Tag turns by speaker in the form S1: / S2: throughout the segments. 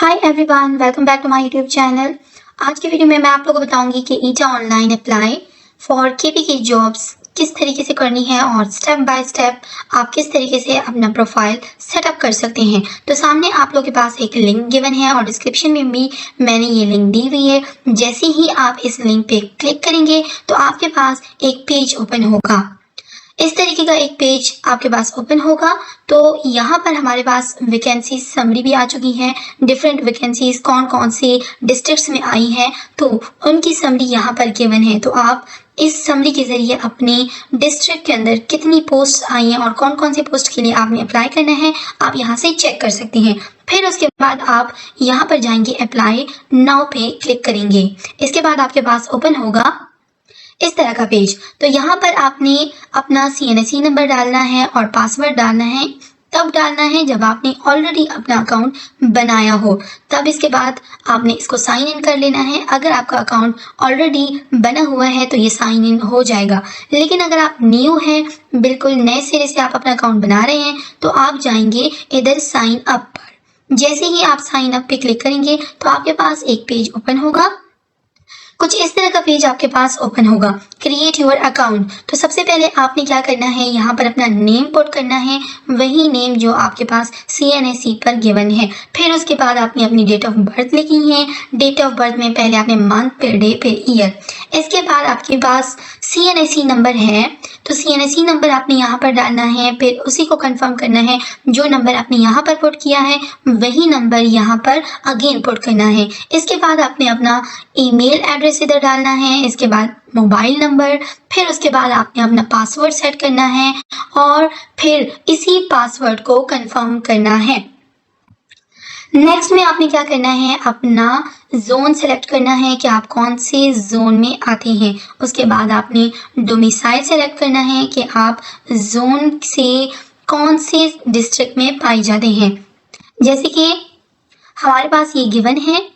S1: Hi everyone, welcome back to my YouTube channel. आज की video में मैं आप लोगों को बताऊंगी कि ईटा online apply for KPK jobs किस तरीके से करनी है और स्टेप बाय स्टेप आप किस तरीके से अपना प्रोफाइल सेटअप कर सकते हैं। तो सामने आप लोगों के पास एक लिंक गिवन है और डिस्क्रिप्शन में भी मैंने ये लिंक दी हुई है। जैसे ही आप इस लिंक पे क्लिक करेंगे तो आपके पास एक पेज ओपन होगा। इस तरीके का एक पेज आपके पास ओपन होगा। तो यहाँ पर हमारे पास वैकेंसी समरी भी आ चुकी है। डिफरेंट वैकेंसीज कौन कौन से डिस्ट्रिक्ट्स में आई हैं तो उनकी समरी यहाँ पर गिवन है। तो आप इस समरी के जरिए अपने डिस्ट्रिक्ट के अंदर कितनी पोस्ट आई हैं और कौन कौन सी पोस्ट के लिए आपने अप्लाई करना है आप यहाँ से चेक कर सकते हैं। फिर उसके बाद आप यहाँ पर जाएंगे, अप्लाई नाउ पे क्लिक करेंगे। इसके बाद आपके पास ओपन होगा इस तरह का पेज। तो यहाँ पर आपने अपना CNSE नंबर डालना है और पासवर्ड डालना है। तब डालना है जब आपने ऑलरेडी अपना अकाउंट बनाया हो, तब इसके बाद आपने इसको साइन इन कर लेना है। अगर आपका अकाउंट ऑलरेडी बना हुआ है तो ये साइन इन हो जाएगा, लेकिन अगर आप न्यू हैं, बिल्कुल नए सिरे से आप अपना अकाउंट बना रहे हैं, तो आप जाएंगे इधर साइन अप पर। जैसे ही आप साइन अप पे क्लिक करेंगे तो आपके पास एक पेज ओपन होगा। कुछ इस तरह का पेज आपके पास ओपन होगा, क्रिएट योर अकाउंट। तो सबसे पहले आपने क्या करना है, यहाँ पर अपना नेम पुट करना है, वही नेम जो आपके पास CNSE पर गिवन है। फिर उसके बाद आपने अपनी डेट ऑफ बर्थ लिखी है। डेट ऑफ बर्थ में पहले आपने मंथ, फिर डे, फिर ईयर। इसके बाद आपके पास CNSE नंबर है तो CNSE नंबर आपने यहाँ पर डालना है। फिर उसी को कंफर्म करना है, जो नंबर आपने यहाँ पर पुट किया है वही नंबर यहाँ पर अगेन पुट करना है। इसके बाद आपने अपना ईमेल एड्रेस इधर डालना है, इसके बाद मोबाइल नंबर, फिर उसके बाद आपने अपना पासवर्ड सेट करना है और फिर इसी पासवर्ड को कंफर्म करना है। नेक्स्ट में आपने क्या करना है, अपना जोन सेलेक्ट करना है कि आप कौन से जोन में आते हैं। उसके बाद आपने डोमिसाइल सेलेक्ट करना है कि आप जोन से कौन से डिस्ट्रिक्ट में पाए जाते हैं। जैसे कि हमारे पास ये गिवन है,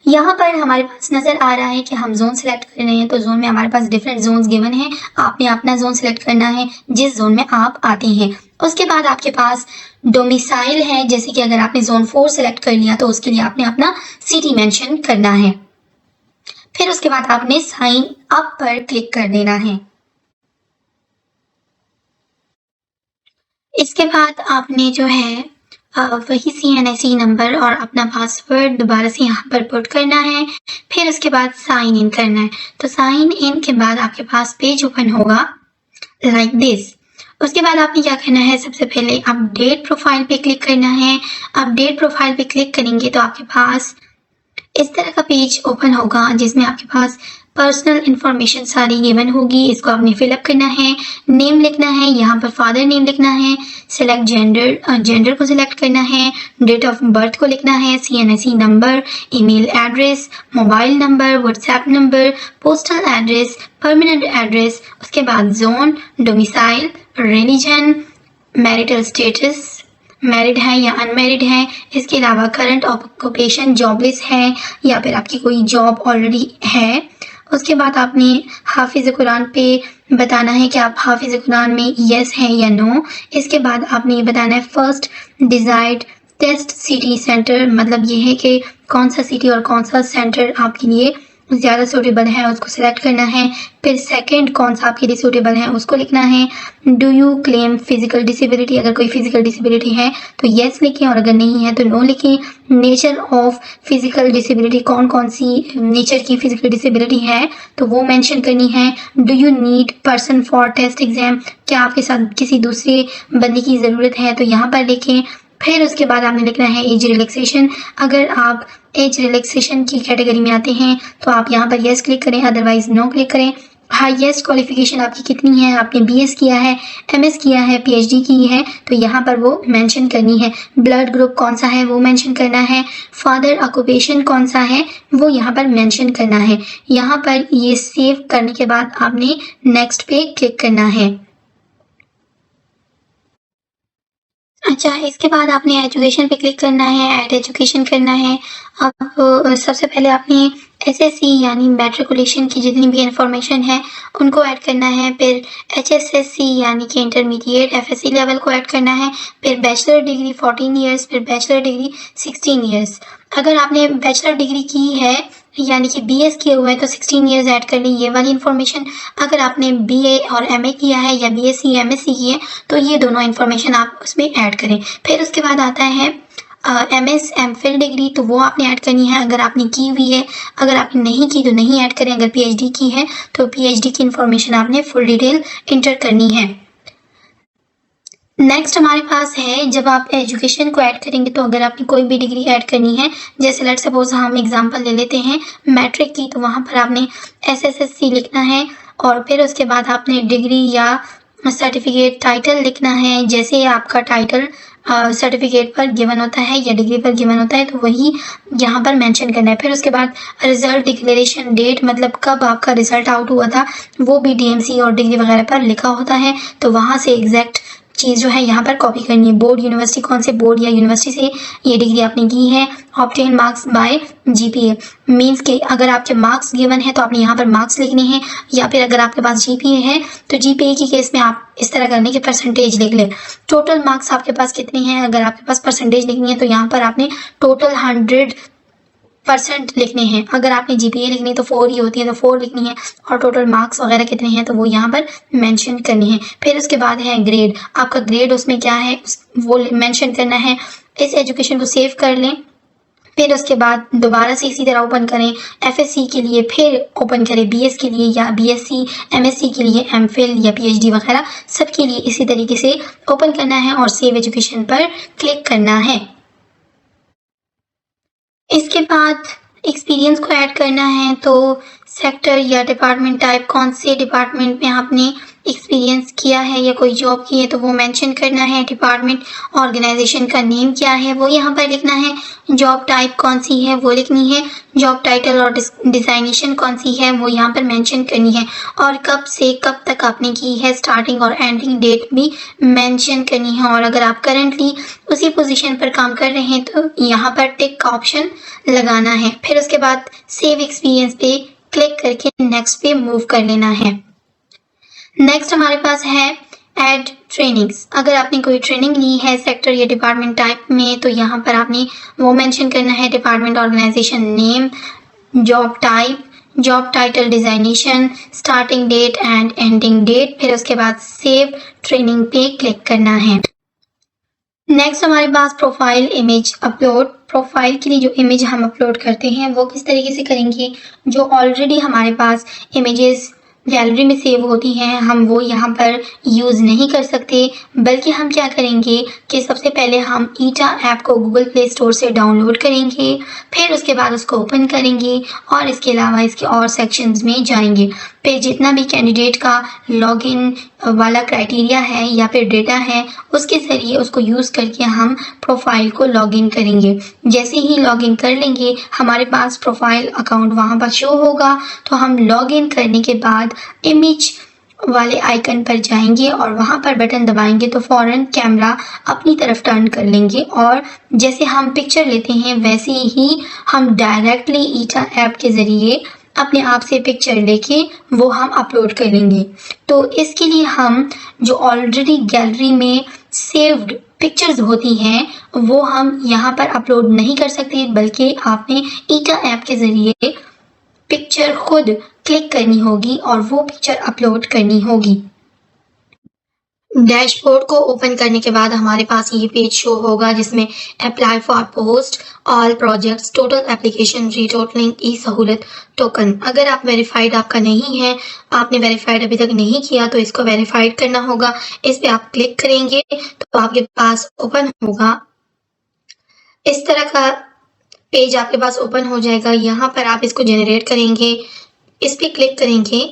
S1: यहाँ पर हमारे पास नजर आ रहा है कि हम जोन सेलेक्ट कर रहे हैं। तो जोन में हमारे पास डिफरेंट जोन्स गिवन है। आपने अपना जोन सेलेक्ट करना है जिस जोन में आप आते हैं। उसके बाद आपके पास डोमिसाइल है, जैसे कि अगर आपने जोन 4 सेलेक्ट कर लिया तो उसके लिए आपने अपना सिटी मेंशन करना है। फिर उसके बाद आपने साइन अप पर क्लिक कर देना है। इसके बाद आपने जो है वही CNSE नंबर और अपना पासवर्ड दोबारा से यहाँ पर पुट करना है। फिर उसके बाद साइन इन करना है। तो साइन इन के बाद आपके पास पेज ओपन होगा लाइक दिस। उसके बाद आपने क्या करना है, सबसे पहले अपडेट प्रोफाइल पे क्लिक करना है। अपडेट प्रोफाइल पे क्लिक करेंगे तो आपके पास इस तरह का पेज ओपन होगा जिसमें आपके पास पर्सनल इंफॉर्मेशन सारी गिवन होगी। इसको आपने फिलअप करना है, नेम लिखना है, यहाँ पर फादर नेम लिखना है, सेलेक्ट जेंडर, जेंडर को सिलेक्ट करना है, डेट ऑफ बर्थ को लिखना है, CNSE number, email address, mobile number, WhatsApp number, postal address, permanent address, उसके बाद zone, domicile, religion, marital status, married है या अनमैरिड है, इसके अलावा करंट ऑक्यूपेशन जॉबलेस है या फिर आपकी कोई जॉब ऑलरेडी है। उसके बाद आपने हाफिज कुरान पे बताना है कि आप हाफिज कुरान में यस है या नो। इसके बाद आपने ये बताना है first desired test city centre, मतलब ये है कि कौन सा सिटी और कौन सा सेंटर आपके लिए ज़्यादा सूटेबल है उसको सिलेक्ट करना है। फिर सेकंड कौन सा आपके लिए सूटेबल है उसको लिखना है। Do you claim physical disability, अगर कोई फिजिकल डिसेबिलिटी है तो येस लिखें और अगर नहीं है तो नो लिखें। नेचर ऑफ फिजिकल डिसेबिलिटी, कौन कौन सी नेचर की फिजिकल डिसेबिलिटी है तो वो मेंशन करनी है। Do you need person for test exam, क्या आपके साथ किसी दूसरे बंदे की ज़रूरत है तो यहाँ पर लिखें। फिर उसके बाद आपने लिखना है एज रिलैक्सेशन, अगर आप एज रिलैक्सेशन की कैटेगरी में आते हैं तो आप यहाँ पर यस क्लिक करें, अदरवाइज नो क्लिक करें। हाईएस्ट क्वालिफिकेशन आपकी कितनी है, आपने BS किया है, MS किया है, PhD की है तो यहाँ पर वो मेंशन करनी है। ब्लड ग्रुप कौन सा है वो मेंशन करना है। फादर ऑक्यूपेशन कौन सा है वो यहाँ पर मेंशन करना है। यहाँ पर ये सेव करने के बाद आपने नेक्स्ट पे क्लिक करना है। अच्छा, इसके बाद आपने एजुकेशन पे क्लिक करना है, ऐड एजुकेशन करना है। अब सबसे पहले आपने एसएससी यानी मैट्रिकुलेशन की जितनी भी इन्फॉर्मेशन है उनको ऐड करना है। फिर एचएसएससी यानी कि इंटरमीडिएट एफएससी लेवल को ऐड करना है। फिर बैचलर डिग्री 14 ईयर्स, फिर बैचलर डिग्री 16 ईयर्स। अगर आपने बैचलर डिग्री की है यानी कि बीएस किए हुए हैं तो 16 ईयर्स ऐड कर लें, ये वाली इन्फॉर्मेशन। अगर आपने बीए और एमए किया है या बीएससी एमएससी की है तो ये दोनों इन्फॉर्मेशन आप उसमें ऐड करें। फिर उसके बाद आता है एमएस एमफिल डिग्री, तो वो आपने ऐड करनी है अगर आपने की हुई है। अगर आपने नहीं की तो नहीं ऐड करें। अगर पीएचडी की है तो पीएचडी की इन्फॉर्मेशन आपने फुल डिटेल इंटर करनी है। नेक्स्ट हमारे पास है, जब आप एजुकेशन को ऐड करेंगे तो अगर आपने कोई भी डिग्री ऐड करनी है, जैसे लेट्स सपोज हम एग्जांपल ले लेते हैं मैट्रिक की, तो वहाँ पर आपने एसएसएससी लिखना है और फिर उसके बाद आपने डिग्री या सर्टिफिकेट टाइटल लिखना है। जैसे आपका टाइटल सर्टिफिकेट पर गिवन होता है या डिग्री पर गिवन होता है तो वही यहाँ पर मेंशन करना है। फिर उसके बाद रिजल्ट डिक्लेरेशन डेट, मतलब कब आपका रिजल्ट आउट हुआ था, वो भी डीएमसी और डिग्री वगैरह पर लिखा होता है, तो वहाँ से एग्जैक्ट चीज़ जो है यहाँ पर कॉपी करनी है। बोर्ड यूनिवर्सिटी, कौन से बोर्ड या यूनिवर्सिटी से ये डिग्री आपने की है। Obtain marks bye GPA, means के अगर आपके मार्क्स गिवन है तो आपने यहाँ पर मार्क्स लिखने हैं, या फिर अगर आपके पास जीपीए है तो जीपीए की केस में आप इस तरह करने के परसेंटेज लिख लें। टोटल मार्क्स आपके पास कितने हैं, अगर आपके पास परसेंटेज लिखनी है तो यहाँ पर आपने टोटल 100% लिखने हैं। अगर आपने जीपीए लिखनी है तो 4 ही होती है तो 4 लिखनी है, और टोटल मार्क्स वगैरह कितने हैं तो वो यहाँ पर मेंशन करनी है। फिर उसके बाद है ग्रेड, आपका ग्रेड उसमें क्या है वो मेंशन करना है। इस एजुकेशन को सेव कर लें। फिर उसके बाद दोबारा से इसी तरह ओपन करें एफएससी के लिए, फिर ओपन करें बीएस के लिए या बीएससी एमएससी के लिए, एमफिल या पीएचडी वगैरह सबके लिए इसी तरीके से ओपन करना है और सेव एजुकेशन पर क्लिक करना है। इसके बाद एक्सपीरियंस को ऐड करना है, तो सेक्टर या डिपार्टमेंट टाइप, कौन से डिपार्टमेंट में आपने एक्सपीरियंस किया है या कोई जॉब की है तो वो मेंशन करना है। डिपार्टमेंट ऑर्गेनाइजेशन का नेम क्या है वो यहाँ पर लिखना है। जॉब टाइप कौन सी है वो लिखनी है। जॉब टाइटल और डिजाइनेशन कौन सी है वो यहाँ पर मेंशन करनी है, और कब से कब तक आपने की है, स्टार्टिंग और एंडिंग डेट भी मेंशन करनी है। और अगर आप करंटली उसी पोजीशन पर काम कर रहे हैं तो यहाँ पर टिक का ऑप्शन लगाना है। फिर उसके बाद सेव एक्सपीरियंस पे क्लिक करके नेक्स्ट पे मूव कर लेना है। नेक्स्ट हमारे पास है ऐड ट्रेनिंग्स। अगर आपने कोई ट्रेनिंग ली है सेक्टर या डिपार्टमेंट टाइप में तो यहाँ पर आपने वो मेंशन करना है। Department organisation name, job type, job title, designation, starting date and ending date. फिर उसके बाद सेव ट्रेनिंग पे क्लिक करना है। नेक्स्ट हमारे पास प्रोफाइल इमेज अपलोड। प्रोफाइल के लिए जो इमेज हम अपलोड करते हैं वो किस तरीके से करेंगे, जो ऑलरेडी हमारे पास इमेजेस गैलरी में सेव होती हैं हम वो यहाँ पर यूज़ नहीं कर सकते, बल्कि हम क्या करेंगे कि सबसे पहले हम ईटा ऐप को गूगल प्ले स्टोर से डाउनलोड करेंगे, फिर उसके बाद उसको ओपन करेंगे और इसके अलावा इसके और सेक्शंस में जाएंगे। फिर जितना भी कैंडिडेट का लॉगिन वाला क्राइटेरिया है या फिर डेटा है उसके ज़रिए उसको यूज़ करके हम प्रोफाइल को लॉगिन करेंगे। जैसे ही लॉगिन कर लेंगे हमारे पास प्रोफाइल अकाउंट वहाँ पर शो होगा, तो हम लॉगिन करने के बाद इमेज वाले आइकन पर जाएंगे और वहाँ पर बटन दबाएंगे तो फ़ौरन कैमरा अपनी तरफ टर्न कर लेंगे, और जैसे हम पिक्चर लेते हैं वैसे ही हम डायरेक्टली ईटा ऐप के ज़रिए अपने आप से पिक्चर लेके वो हम अपलोड करेंगे। तो इसके लिए हम जो ऑलरेडी गैलरी में सेव्ड पिक्चर्स होती हैं वो हम यहाँ पर अपलोड नहीं कर सकते, बल्कि आपने ईटा ऐप के ज़रिए पिक्चर खुद क्लिक करनी होगी और वो पिक्चर अपलोड करनी होगी। डैशबोर्ड को ओपन करने के बाद हमारे पास ये पेज शो होगा जिसमें apply for post, all projects, total application, retotaling, E Sahulat, token. अगर आप वेरीफाइड आपका नहीं है, आपने वेरीफाइड अभी तक नहीं किया तो इसको वेरीफाइड करना होगा। इस पे आप क्लिक करेंगे तो आपके पास ओपन होगा, इस तरह का पेज आपके पास ओपन हो जाएगा। यहाँ पर आप इसको जनरेट करेंगे, इस पे क्लिक करेंगे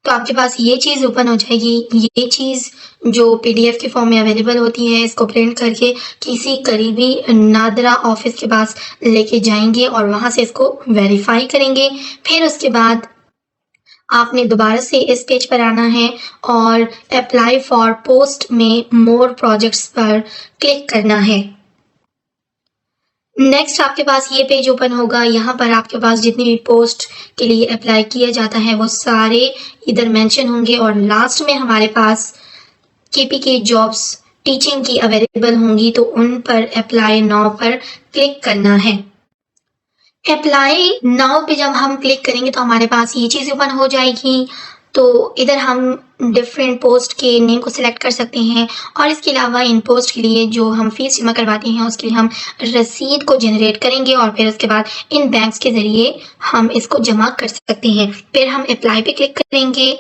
S1: तो आपके पास ये चीज़ ओपन हो जाएगी। ये चीज़ जो पीडीएफ के फॉर्म में अवेलेबल होती है इसको प्रिंट करके किसी करीबी नादरा ऑफिस के पास लेके जाएंगे और वहाँ से इसको वेरीफाई करेंगे। फिर उसके बाद आपने दोबारा से इस पेज पर आना है और अप्लाई फॉर पोस्ट में मोर प्रोजेक्ट्स पर क्लिक करना है। नेक्स्ट आपके पास ये पेज ओपन होगा। यहाँ पर आपके पास जितनी भी पोस्ट के लिए अप्लाई किया जाता है वो सारे इधर मेंशन होंगे और लास्ट में हमारे पास केपीके जॉब्स टीचिंग की अवेलेबल होंगी, तो उन पर अप्लाई नाउ पर क्लिक करना है। अप्लाई नाउ पे जब हम क्लिक करेंगे तो हमारे पास ये चीज़ ओपन हो जाएगी। तो इधर हम डिफरेंट पोस्ट के नेम को सिलेक्ट कर सकते हैं और इसके अलावा इन पोस्ट के लिए जो हम फीस जमा करवाते हैं उसके लिए हम रसीद को जनरेट करेंगे और फिर उसके बाद इन बैंक्स के ज़रिए हम इसको जमा कर सकते हैं। फिर हम अप्लाई पे क्लिक करेंगे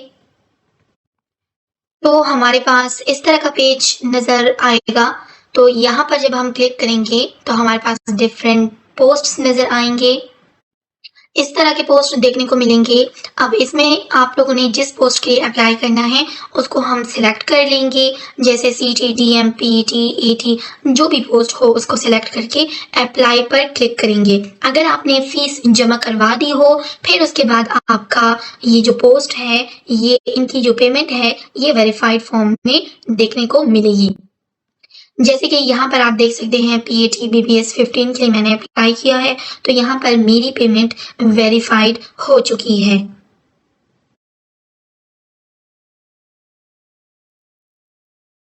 S1: तो हमारे पास इस तरह का पेज नज़र आएगा। तो यहाँ पर जब हम क्लिक करेंगे तो हमारे पास डिफरेंट पोस्ट्स नज़र आएंगे। इस तरह के पोस्ट देखने को मिलेंगे। अब इसमें आप लोगों ने जिस पोस्ट के लिए अप्लाई करना है उसको हम सिलेक्ट कर लेंगे, जैसे सीटी, डीएम, पीटी, एटी जो भी पोस्ट हो उसको सिलेक्ट करके अप्लाई पर क्लिक करेंगे। अगर आपने फीस जमा करवा दी हो फिर उसके बाद आपका ये जो पोस्ट है, ये इनकी जो पेमेंट है ये वेरीफाइड फॉर्म में देखने को मिलेगी। जैसे कि यहाँ पर आप देख सकते हैं पीएटी बीबीएस 15 के लिए मैंने अप्लाई किया है, तो यहाँ पर मेरी पेमेंट वेरीफाइड हो चुकी है।